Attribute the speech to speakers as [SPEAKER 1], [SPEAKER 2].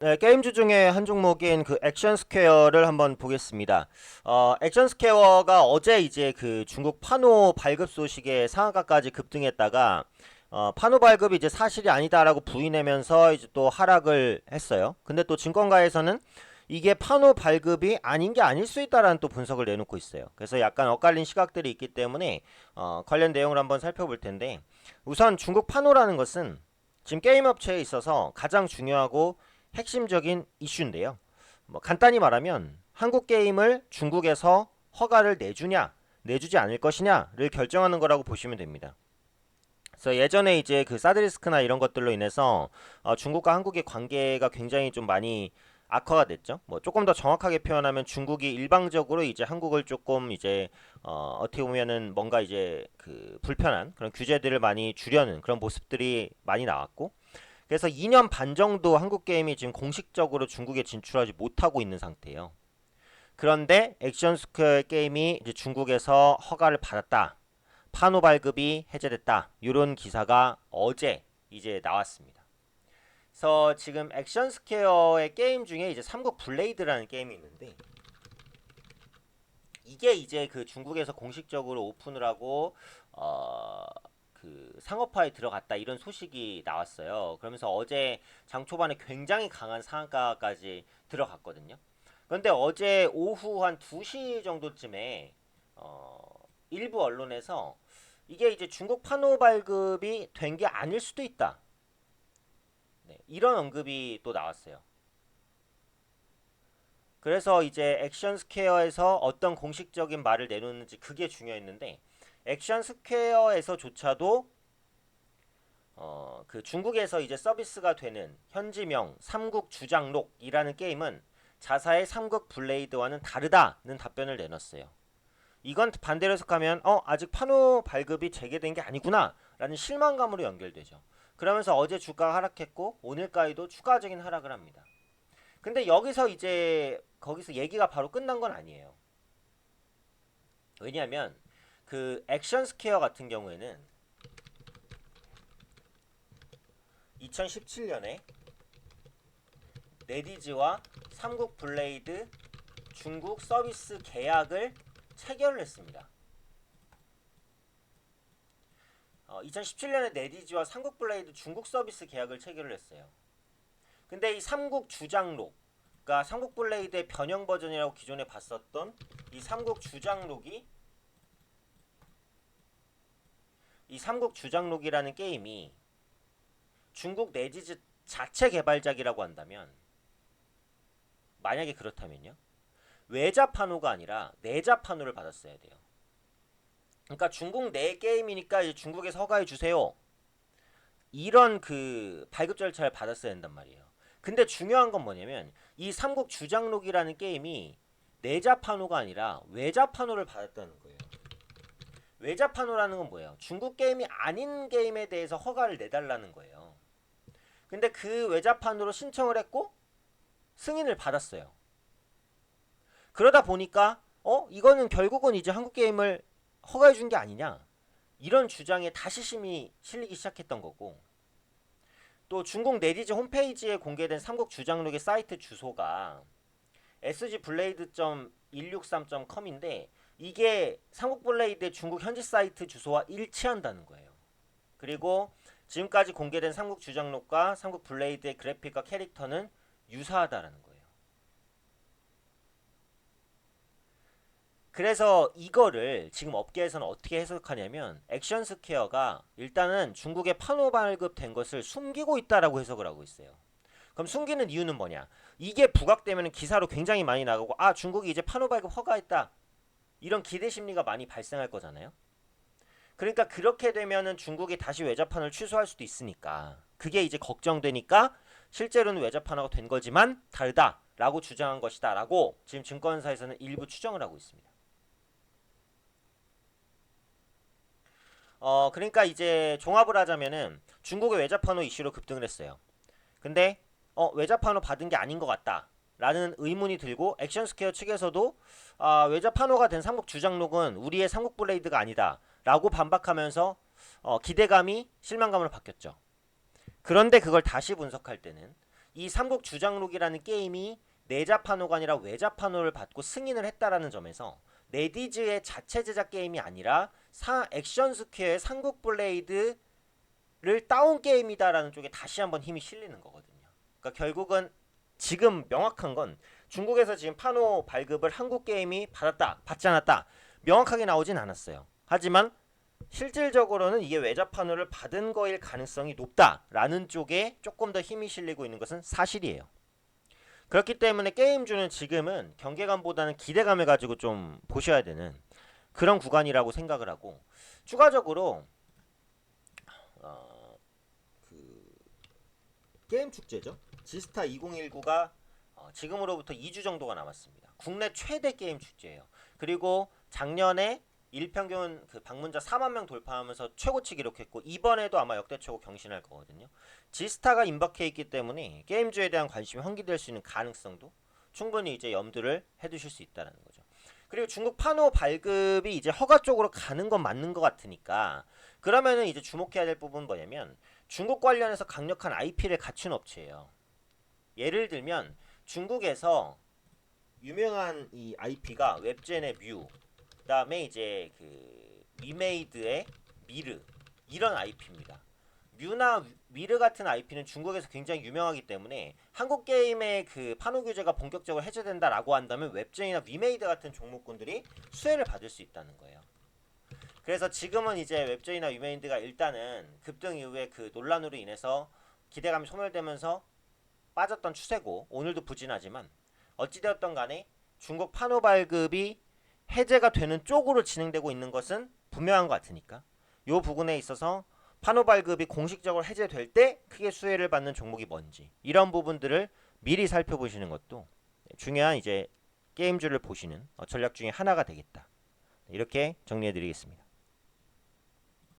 [SPEAKER 1] 네, 게임주 중에 한 종목인 그 액션 스퀘어를 한번 보겠습니다. 액션 스퀘어가 어제 이제 그 중국 파노 발급 소식에 상한가까지 급등했다가 파노 발급이 이제 사실이 아니다라고 부인하면서 이제 또 하락을 했어요. 근데 또 증권가에서는 이게 파노 발급이 아닌 게 아닐 수 있다라는 또 분석을 내놓고 있어요. 그래서 약간 엇갈린 시각들이 있기 때문에 관련 내용을 한번 살펴볼 텐데, 우선 중국 파노라는 것은 지금 게임 업체에 있어서 가장 중요하고 핵심적인 이슈인데요. 뭐 간단히 말하면 한국 게임을 중국에서 허가를 내주냐, 내주지 않을 것이냐를 결정하는 거라고 보시면 됩니다. 그래서 예전에 이제 그 사드리스크나 이런 것들로 인해서 중국과 한국의 관계가 굉장히 좀 많이 악화가 됐죠. 뭐 조금 더 정확하게 표현하면 중국이 일방적으로 이제 한국을 조금 이제 어떻게 보면은 뭔가 이제 그 불편한 그런 규제들을 많이 주려는 그런 모습들이 많이 나왔고, 그래서 2년 반 정도 한국 게임이 지금 공식적으로 중국에 진출하지 못하고 있는 상태예요. 그런데 액션 스퀘어 게임이 이제 중국에서 허가를 받았다. 파노 발급이 해제됐다. 이런 기사가 어제 이제 나왔습니다. 그래서 지금 액션 스퀘어의 게임 중에 이제 삼국 블레이드라는 게임이 있는데, 이게 이제 그 중국에서 공식적으로 오픈을 하고 그 상업화에 들어갔다 이런 소식이 나왔어요. 그러면서 어제 장 초반에 굉장히 강한 상한가까지 들어갔거든요. 그런데 어제 오후 한 2시 정도쯤에 어, 일부 언론에서 이게 이제 중국 판호 발급이 된 게 아닐 수도 있다. 네, 이런 언급이 또 나왔어요. 그래서 이제 액션 스퀘어에서 어떤 공식적인 말을 내놓는지 그게 중요했는데, 액션 스퀘어에서조차도 그 중국에서 이제 서비스가 되는 현지명 삼국 주장록이라는 게임은 자사의 삼국 블레이드와는 다르다는 답변을 내놨어요. 이건 반대로 해석하면 아직 판호 발급이 재개된 게 아니구나 라는 실망감으로 연결되죠. 그러면서 어제 주가가 하락했고 오늘까지도 추가적인 하락을 합니다. 근데 여기서 이제 거기서 얘기가 바로 끝난 건 아니에요. 왜냐하면 그 액션 스퀘어 같은 경우에는 2017년에 네디즈와 삼국 블레이드 중국 서비스 계약을 체결을 했습니다. 2017년에 네디즈와 삼국 블레이드 중국 서비스 계약을 체결을 했어요. 근데 이 삼국 주장록, 그러니까 삼국 블레이드의 변형 버전이라고 기존에 봤었던 이 삼국 주장록이, 이 삼국 주장록이라는 게임이 중국 네디즈 자체 개발작이라고 한다면, 만약에 그렇다면요, 외자 판호가 아니라 내자 판호를 받았어야 돼요. 그러니까 중국 내 게임이니까 이제 중국에서 허가해 주세요. 이런 그 발급 절차를 받았어야 된단 말이에요. 근데 중요한 건 뭐냐면 이 삼국 주장록이라는 게임이 내자 판호가 아니라 외자 판호를 받았다는 거예요. 외자 판호라는 건 뭐예요? 중국 게임이 아닌 게임에 대해서 허가를 내달라는 거예요. 근데 그 외자 판호로 신청을 했고 승인을 받았어요. 그러다 보니까 이거는 결국은 이제 한국 게임을 허가해 준 게 아니냐, 이런 주장에 다시 심이 실리기 시작했던 거고, 또 중국 네디즈 홈페이지에 공개된 삼국 주장록의 사이트 주소가 sgblade.163.com인데 이게 삼국 블레이드의 중국 현지 사이트 주소와 일치한다는 거예요. 그리고 지금까지 공개된 삼국 주장록과 삼국 블레이드의 그래픽과 캐릭터는 유사하다라는 거예요. 그래서 이거를 지금 업계에서는 어떻게 해석하냐면, 액션 스퀘어가 일단은 중국에 판호 발급된 것을 숨기고 있다라고 해석을 하고 있어요. 그럼 숨기는 이유는 뭐냐? 이게 부각되면 기사로 굉장히 많이 나가고, 중국이 이제 판호 발급 허가했다, 이런 기대 심리가 많이 발생할 거잖아요. 그러니까 그렇게 되면은 중국이 다시 외자판을 취소할 수도 있으니까, 그게 이제 걱정되니까 실제로는 외자판화가 된 거지만 다르다라고 주장한 것이다라고 지금 증권사에서는 일부 추정을 하고 있습니다. 그러니까 이제 종합을 하자면은 중국의 외자판호 이슈로 급등을 했어요. 근데 외자판호 받은 게 아닌 것 같다 라는 의문이 들고, 액션스퀘어 측에서도 외자판호가 된 삼국 주장록은 우리의 삼국 블레이드가 아니다 라고 반박하면서 기대감이 실망감으로 바뀌었죠. 그런데 그걸 다시 분석할 때는 이 삼국 주장록이라는 게임이 내자 파노가 아니라 외자 파노를 받고 승인을 했다라는 점에서 네디즈의 자체 제작 게임이 아니라 액션 스퀘어의 삼국 블레이드를 따온 게임이다라는 쪽에 다시 한번 힘이 실리는 거거든요. 그러니까 결국은 지금 명확한 건 중국에서 지금 파노 발급을 한국 게임이 받았다, 받지 않았다 명확하게 나오진 않았어요. 하지만 실질적으로는 이게 외자 파노를 받은 거일 가능성이 높다라는 쪽에 조금 더 힘이 실리고 있는 것은 사실이에요. 그렇기 때문에 게임주는 지금은 경계감보다는 기대감을 가지고 좀 보셔야 되는 그런 구간이라고 생각을 하고, 추가적으로 그 게임 축제죠. 지스타 2019가 지금으로부터 2주 정도가 남았습니다. 국내 최대 게임 축제예요. 그리고 작년에 일평균 그 방문자 4만 명 돌파하면서 최고치 기록했고, 이번에도 아마 역대 최고 경신할 거거든요. 지스타가 임박해 있기 때문에 게임주에 대한 관심이 환기될 수 있는 가능성도 충분히 이제 염두를 해두실 수 있다는 거죠. 그리고 중국 파노 발급이 이제 허가 쪽으로 가는 건 맞는 것 같으니까, 그러면은 이제 주목해야 될 부분은 뭐냐면 중국 관련해서 강력한 IP를 갖춘 업체예요. 예를 들면 중국에서 유명한 이 IP가 웹젠의 뮤, 그다음에 이제 그 위메이드의 미르, 이런 IP입니다. 뮤나 미르 같은 IP는 중국에서 굉장히 유명하기 때문에 한국 게임의 그 파노 규제가 본격적으로 해제된다라고 한다면 웹젠이나 위메이드 같은 종목군들이 수혜를 받을 수 있다는 거예요. 그래서 지금은 이제 웹젠이나 위메이드가 일단은 급등 이후에 그 논란으로 인해서 기대감이 소멸되면서 빠졌던 추세고, 오늘도 부진하지만 어찌되었던 간에 중국 파노 발급이 해제가 되는 쪽으로 진행되고 있는 것은 분명한 것 같으니까, 이 부분에 있어서 파노 발급이 공식적으로 해제될 때 크게 수혜를 받는 종목이 뭔지, 이런 부분들을 미리 살펴보시는 것도 중요한 이제 게임주를 보시는 전략 중에 하나가 되겠다. 이렇게 정리해 드리겠습니다.